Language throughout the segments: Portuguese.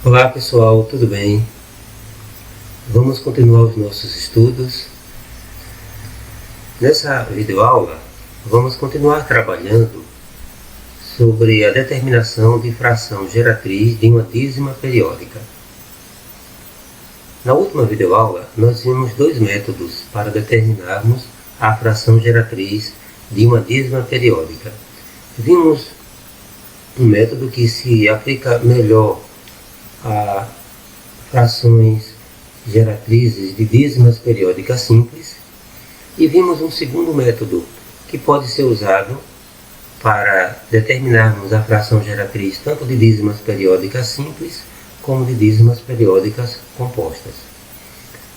Olá pessoal, tudo bem? Vamos continuar os nossos estudos. Nessa videoaula, vamos continuar trabalhando sobre a determinação de fração geratriz de uma dízima periódica. Na última videoaula, nós vimos dois métodos para determinarmos a fração geratriz de uma dízima periódica. Vimos um método que se aplica melhor a frações geratrizes de dízimas periódicas simples, e vimos um segundo método que pode ser usado para determinarmos a fração geratriz tanto de dízimas periódicas simples como de dízimas periódicas compostas.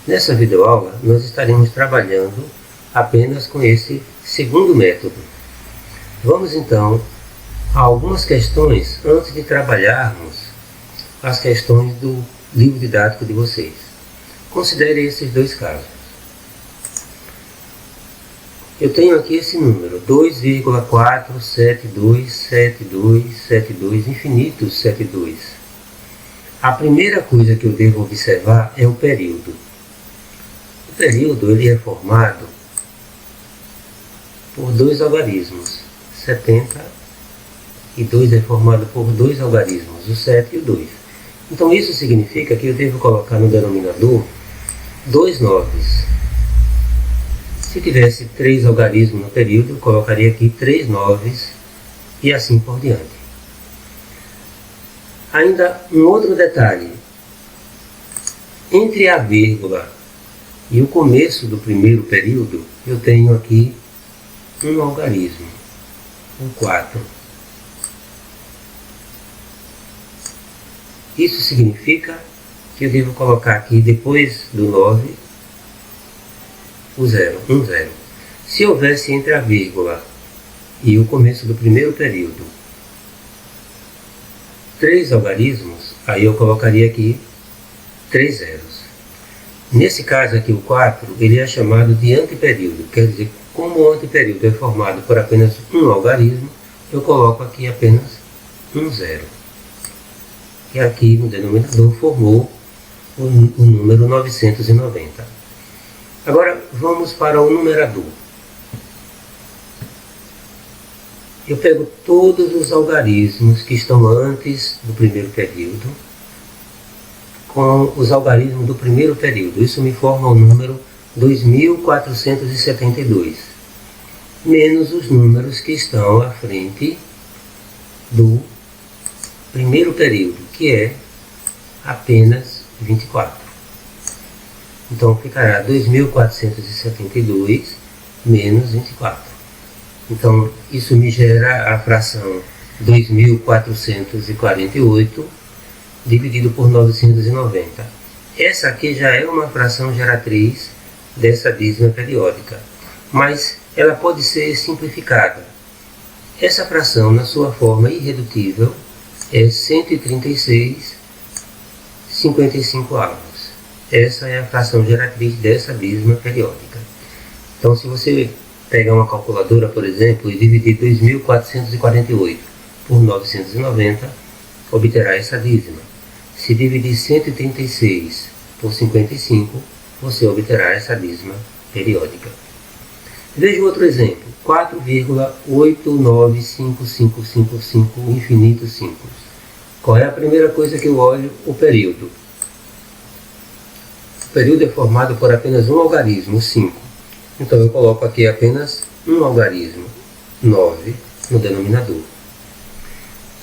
Nessa videoaula nós estaremos trabalhando apenas com esse segundo método. Vamos então a algumas questões antes de trabalharmos as questões do livro didático de vocês. Considere esses dois casos. Eu tenho aqui esse número, 2,4727272, infinitos 72. A primeira coisa que eu devo observar é o período. O período ele é formado por dois algarismos. 72 é formado por dois algarismos, o 7 e o 2. Então isso significa que eu devo colocar no denominador dois noves. Se tivesse 3 algarismos no período, eu colocaria aqui 3 noves e assim por diante. Ainda um outro detalhe. Entre a vírgula e o começo do primeiro período, eu tenho aqui um algarismo, o 4. Isso significa que eu devo colocar aqui, depois do 9, o 0, um 0. Se houvesse entre a vírgula e o começo do primeiro período 3 algarismos, aí eu colocaria aqui 3 zeros. Nesse caso aqui, o 4, ele é chamado de antiperíodo. Quer dizer, como o antiperíodo é formado por apenas um algarismo, eu coloco aqui apenas um 0. E aqui no denominador formou o número 990. Agora vamos para o numerador. Eu pego todos os algarismos que estão antes do primeiro período com os algarismos do primeiro período. Isso me forma o número 2472, menos os números que estão à frente do primeiro período, que é apenas 24. Então ficará 2472 menos 24. Então isso me gera a fração 2448 dividido por 990. Essa aqui já é uma fração geratriz dessa dízima periódica, mas ela pode ser simplificada. Essa fração, na sua forma irredutível, é 136,55. Essa é a fração geratriz dessa dízima periódica. Então, se você pegar uma calculadora, por exemplo, e dividir 2448 por 990, obterá essa dízima. Se dividir 136 por 55, você obterá essa dízima periódica. Veja outro exemplo, 4,895555, infinito 5. Qual é a primeira coisa que eu olho? O período. O período é formado por apenas um algarismo, 5. Então eu coloco aqui apenas um algarismo, 9, no denominador.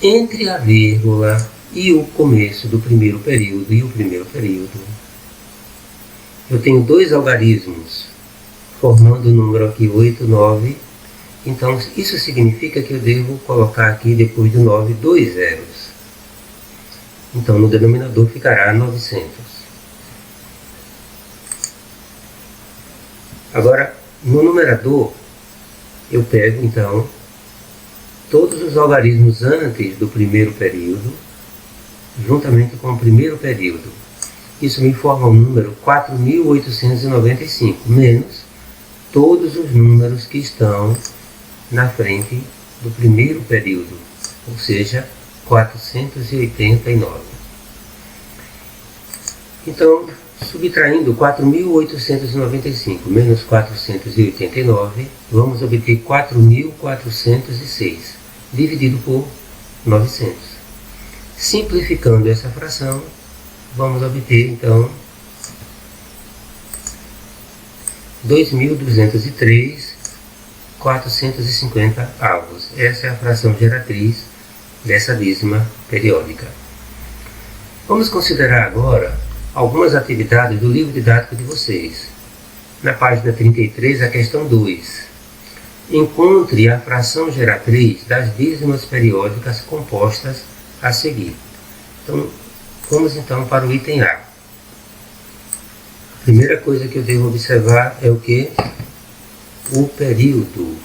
Entre a vírgula e o começo do primeiro período e o primeiro período, eu tenho dois algarismos, formando o número aqui 8, 9. Então isso significa que eu devo colocar aqui, depois do 9, 2 zeros. Então no denominador ficará 900. Agora, no numerador, eu pego então todos os algarismos antes do primeiro período, juntamente com o primeiro período. Isso me forma o número 4.895, menos todos os números que estão na frente do primeiro período, ou seja, 489. Então, subtraindo 4.895 menos 489, vamos obter 4.406, dividido por 900. Simplificando essa fração, vamos obter, então, 2.203,450 avos. Essa é a fração geratriz dessa dízima periódica. Vamos considerar agora algumas atividades do livro didático de vocês. Na página 33, a questão 2. Encontre a fração geratriz das dízimas periódicas compostas a seguir. Então, vamos então para o item A. A primeira coisa que eu devo observar é o que? O período.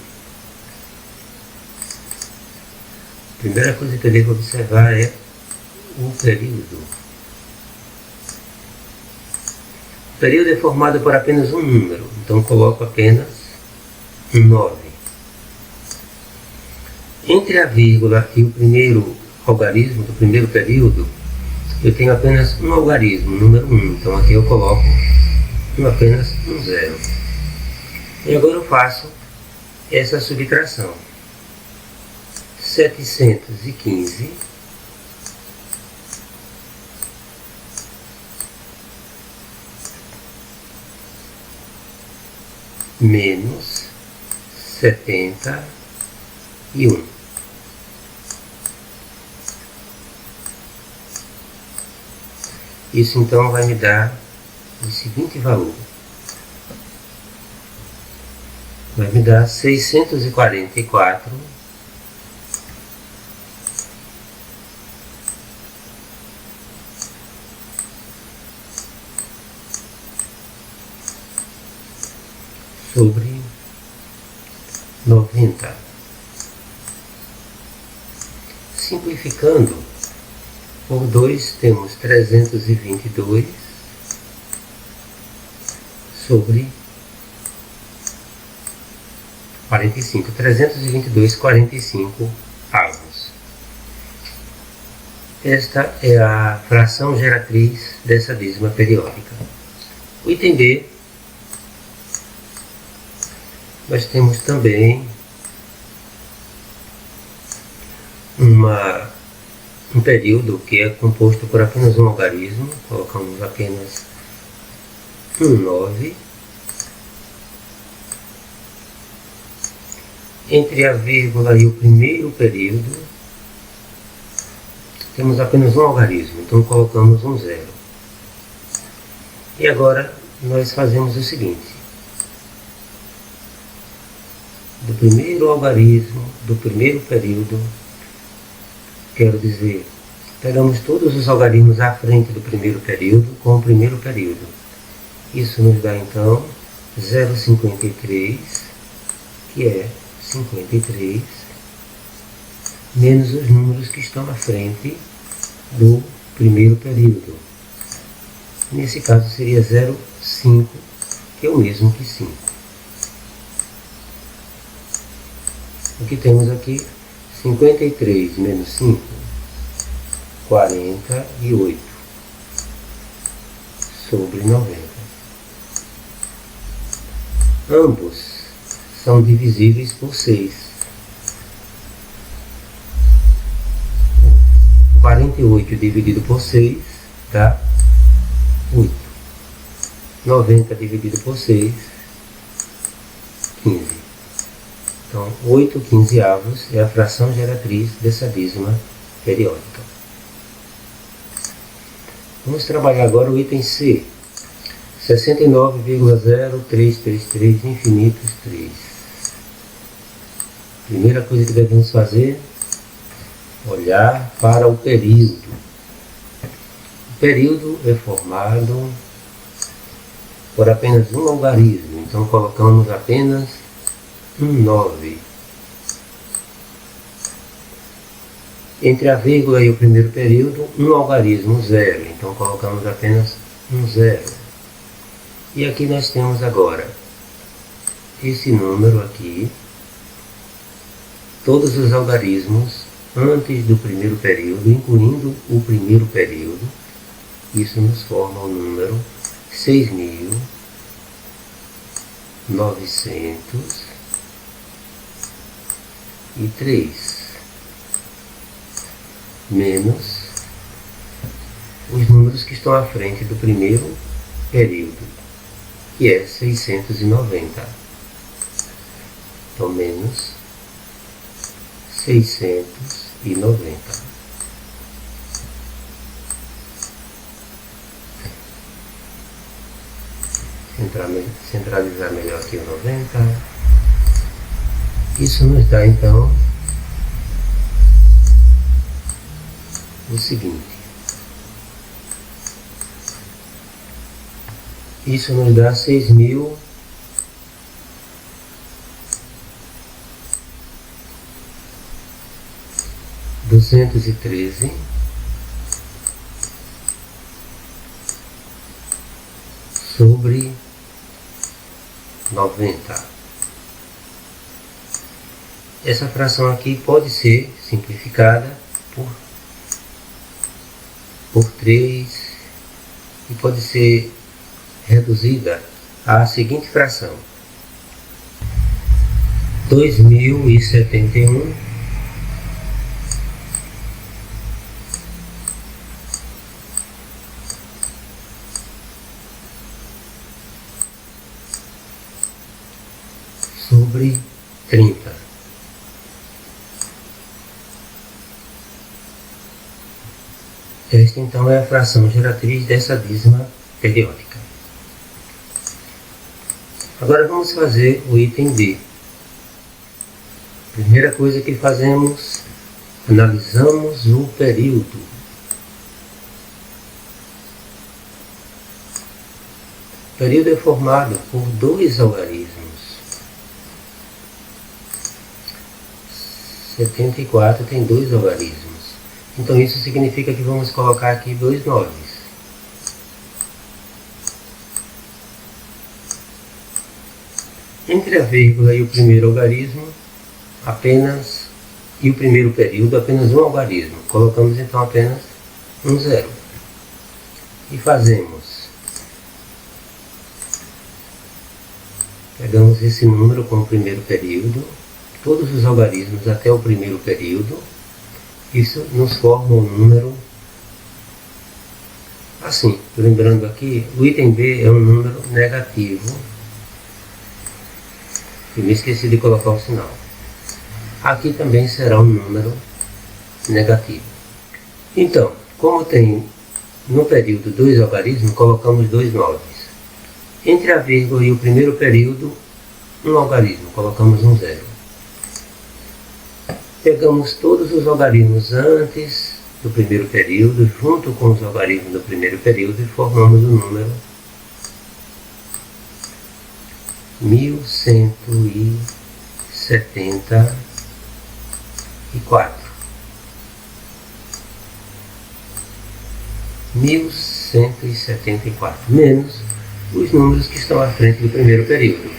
A primeira coisa que eu devo observar é o período. O período é formado por apenas um número, então coloco apenas 9. Entre a vírgula e o primeiro algarismo do primeiro período, eu tenho apenas um algarismo, número 1, então aqui eu coloco apenas um 0. E agora eu faço essa subtração. 715 menos 71. Isso então vai me dar o seguinte valor. Vai me dar 644 sobre 90. Simplificando, por 2 temos 322 sobre 45. 322,45 avos. Esta é a fração geratriz dessa dízima periódica. O item B, nós temos também um período que é composto por apenas um algarismo, colocamos apenas 9. Entre a vírgula e o primeiro período, temos apenas um algarismo, então colocamos um 0. E agora nós fazemos o seguinte. Do primeiro algarismo, do primeiro período, quero dizer, pegamos todos os algarismos à frente do primeiro período com o primeiro período. Isso nos dá então 0,53, que é 53, menos os números que estão à frente do primeiro período. Nesse caso seria 0,5, que é o mesmo que 5. O que temos aqui? 53 menos 5, 48 sobre 90. Ambos são divisíveis por 6. 48 dividido por 6 dá 8. 90 dividido por 6, 15. Então, 8 quinzeavos é a fração geratriz dessa dízima periódica. Vamos trabalhar agora o item C. 69,0333 infinitos 3. Primeira coisa que devemos fazer, olhar para o período. O período é formado por apenas um algarismo, então colocamos apenas um 9. Entre a vírgula e o primeiro período, um algarismo 0, então colocamos apenas um 0. E aqui nós temos agora esse número aqui, todos os algarismos antes do primeiro período, incluindo o primeiro período, Isso nos forma o número 6.903 menos os números que estão à frente do primeiro período, que é 690. Então, menos 690. Centralizar melhor aqui o 90. Isso nos dá então o seguinte. Isso nos dá 6.213 sobre 90. Essa fração aqui pode ser simplificada por 3 e pode ser reduzida à seguinte fração: 2071 sobre 30. Esta então é a fração geratriz dessa dízima periódica. Agora vamos fazer o item B. Primeira coisa que fazemos, analisamos o período. O período é formado por dois algarismos. 74 tem dois algarismos. Então isso significa que vamos colocar aqui 2 9s. Entre a vírgula e o primeiro algarismo, e o primeiro período, apenas um algarismo. Colocamos então apenas um 0. E pegamos esse número com o primeiro período, todos os algarismos até o primeiro período. Isso nos forma um número assim. Lembrando aqui, o item B é um número negativo. E me esqueci de colocar o sinal. Aqui também será um número negativo. Então, como tem no período dois algarismos, colocamos 2 9s. Entre a vírgula e o primeiro período, um algarismo, colocamos um 0. Pegamos todos os algarismos antes do primeiro período, junto com os algarismos do primeiro período, e formamos o número 1174. 1174 menos os números que estão à frente do primeiro período.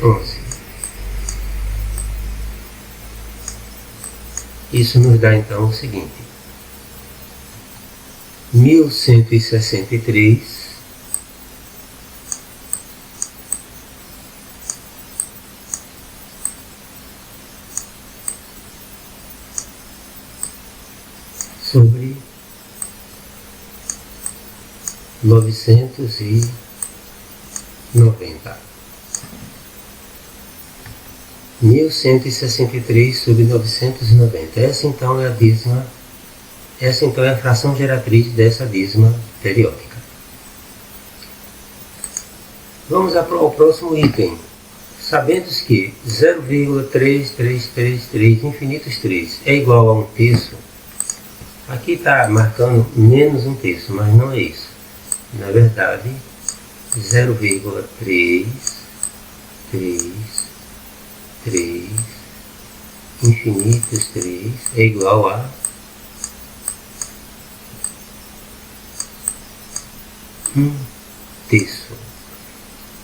11. Isso nos dá então o seguinte: 1163 sobre 990. 1163 sobre 990. Essa então é a fração geratriz dessa dízima periódica. Vamos ao próximo item. Sabendo que 0,3333 infinitos 3 é igual a 1/3, aqui está marcando menos 1/3, mas não é isso. Na verdade, 0,333 infinitos 3 é igual a 1/3.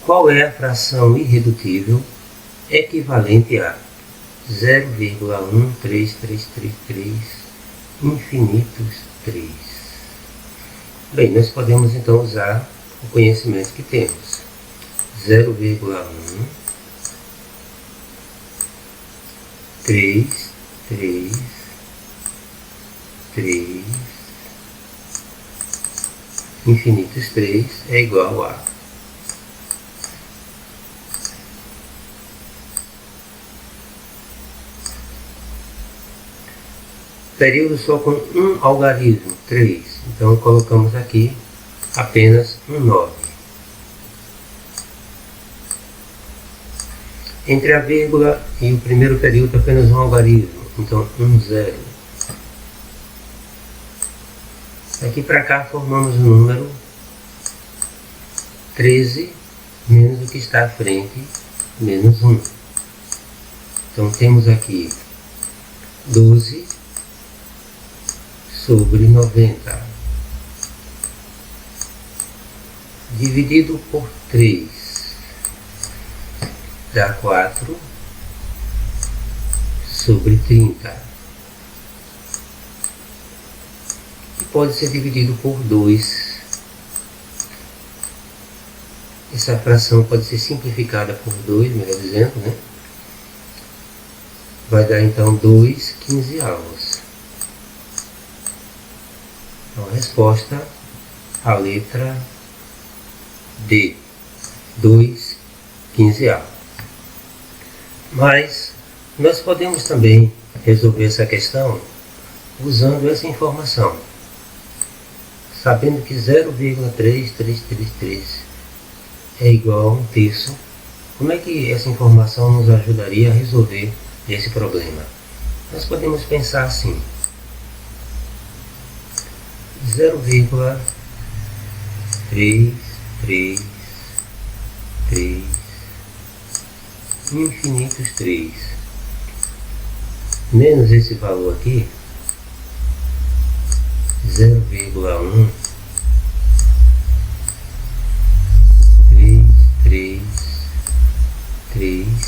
Qual é a fração irredutível equivalente a 0,13333 infinitos 3? Bem, nós podemos então usar o conhecimento que temos. 0,1, 3, 3, 3, infinitos 3 é igual a período só com um algarismo, 3. Então colocamos aqui apenas um 9. Entre a vírgula e o primeiro período apenas um algarismo, então um 0. Daqui para cá formamos o número 13 menos o que está à frente, menos 1. Então temos aqui 12 sobre 90, dividido por 3, dá 4 sobre 30. E pode ser dividido por 2. Essa fração pode ser simplificada por 2, melhor dizendo, né? Vai dar então 2 quinzeavos. Então, a resposta, a letra D, 2 quinzeavos. Mas nós podemos também resolver essa questão usando essa informação. Sabendo que 0,3333 é igual a 1/3, como é que essa informação nos ajudaria a resolver esse problema? Nós podemos pensar assim: 0,333 infinitos 3 menos esse valor aqui, 0,1 3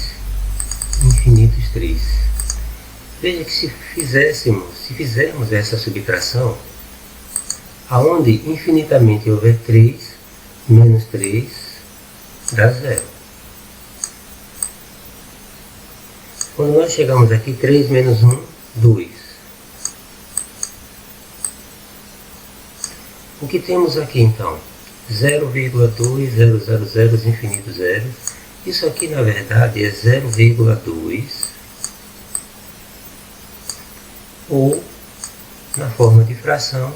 infinitos 3. Veja que se fizermos essa subtração, aonde infinitamente houver 3, menos 3 dá 0. Quando nós chegamos aqui, 3 menos 1, 2. O que temos aqui então? 0,2000 infinito 0. Isso aqui na verdade é 0,2 ou, na forma de fração,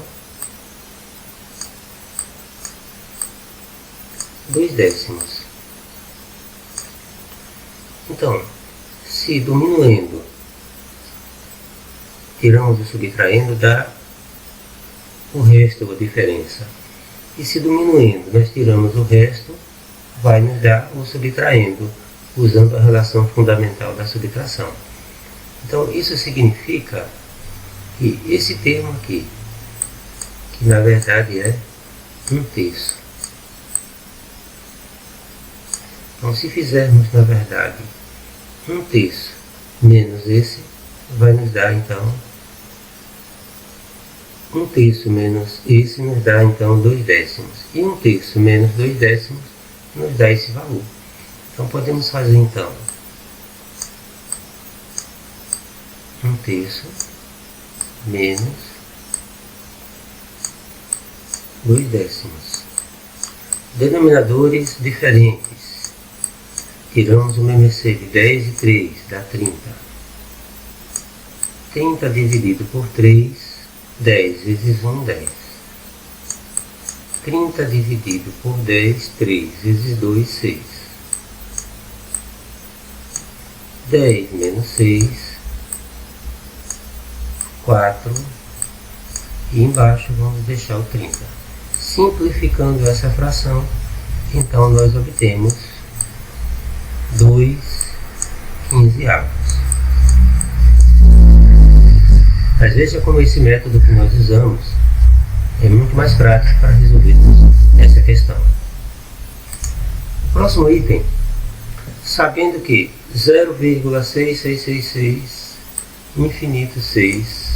2/10. Então, se diminuindo tiramos o subtraindo, dá o resto, a diferença. E se diminuindo nós tiramos o resto, vai nos dar o subtraindo, usando a relação fundamental da subtração. Então isso significa que esse termo aqui, que na verdade é 1/3. Então se fizermos na verdade 1/3 menos esse, vai nos dar então 1/3 menos esse nos dá então 2/10. E 1/3 menos 2/10 nos dá esse valor. Então podemos fazer então 1/3 menos 2/10. Denominadores diferentes. Tiramos uma MC de 10 e 3, dá 30. 30 dividido por 3, 10 vezes 1, 10. 30 dividido por 10, 3 vezes 2, 6. 10 menos 6, 4. E embaixo vamos deixar o 30. Simplificando essa fração, então nós obtemos 2 quinzeavos. Mas veja como esse método que nós usamos é muito mais prático para resolvermos essa questão. O próximo item, sabendo que 0,6666 infinito 6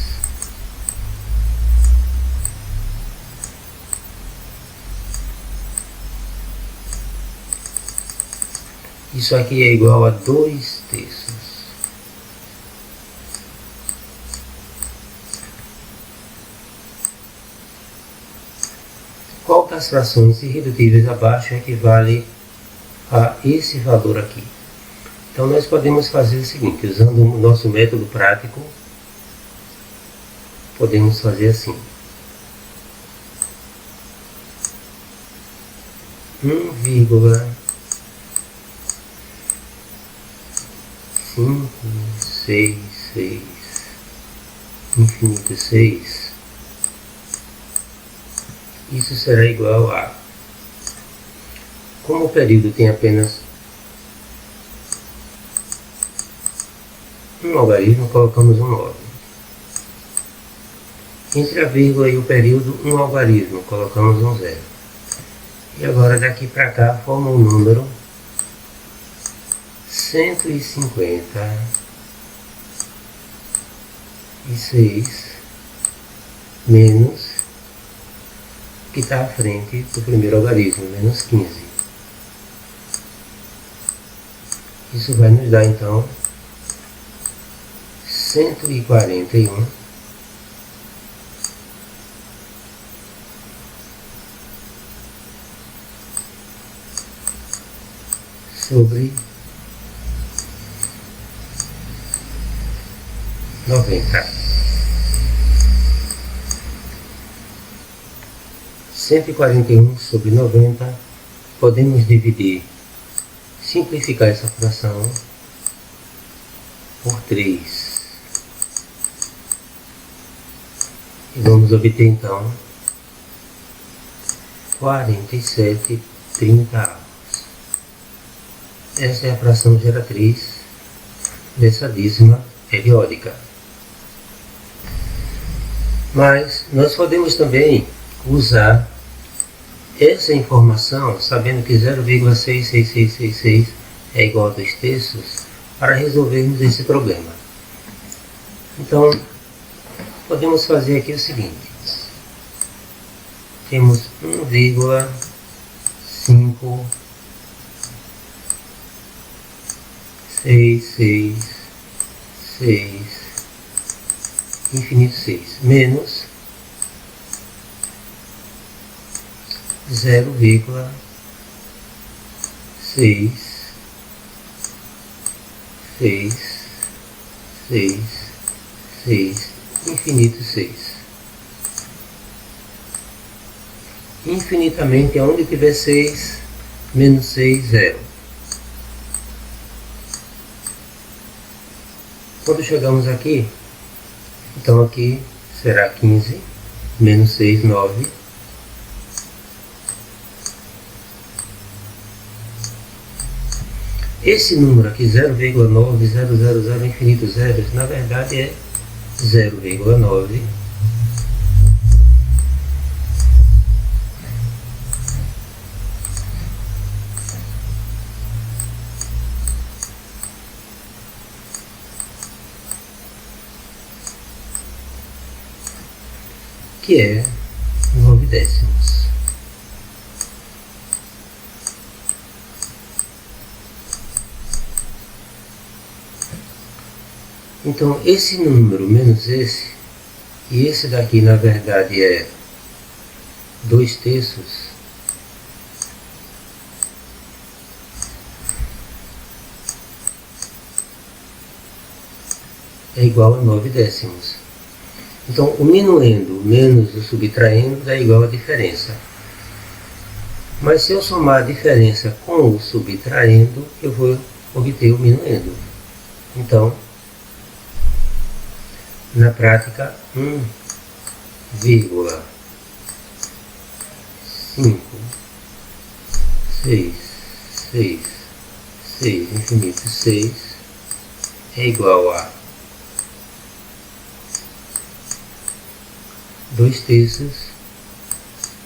Isso aqui é igual a 2/3. Qual das frações irredutíveis abaixo equivale a esse valor aqui? Então nós podemos fazer o seguinte, usando o nosso método prático, podemos fazer assim. 1,566 infinito 6, isso será igual a, como o período tem apenas um algarismo, colocamos um 9. Entre a vírgula e o período, um algarismo, colocamos um 0. E agora daqui para cá forma um número 156 menos que está à frente do primeiro algarismo, menos 15. Isso vai nos dar então 141 sobre 90. 141 sobre 90, podemos dividir, simplificar essa fração por 3. E vamos obter então 47/30. Essa é a fração geratriz dessa dízima periódica. Mas nós podemos também usar essa informação, sabendo que 0,66666 é igual a 2/3, para resolvermos esse problema. Então, podemos fazer aqui o seguinte. Temos 1,566 infinito 6 menos 0,666 infinito 6. Infinitamente, onde tiver 6, menos 6, 0. Quando chegamos aqui, então aqui será 15, menos 6, 9. Esse número aqui, 0,9000 infinito zeros, na verdade é 0,9 que é 9 décimos. Então esse número menos esse, e esse daqui na verdade é 2/3, é igual a 9 décimos. Então o minuendo menos o subtraindo dá igual a diferença. Mas se eu somar a diferença com o subtraindo, eu vou obter o minuendo. Então, na prática, 1,566 infinito 6 é igual a 2/3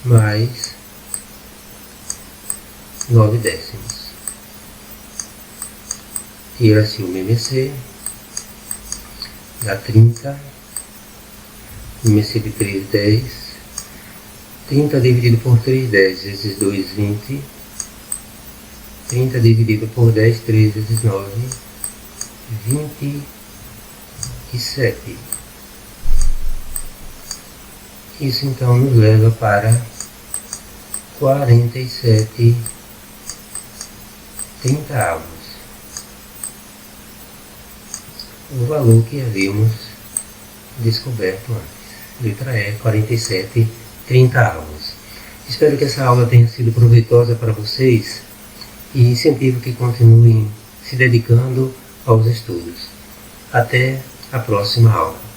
mais 9 décimos. Tira-se o MMC, dá 30, MMC de 3, 10, 30 dividido por 3, 10, vezes 2, 20, 30 dividido por 10, 3 vezes 9, 27. Isso então nos leva para 47 trintaavos. O valor que havíamos descoberto antes. Letra E, 47 trintaavos. Espero que essa aula tenha sido proveitosa para vocês e incentivo que continuem se dedicando aos estudos. Até a próxima aula.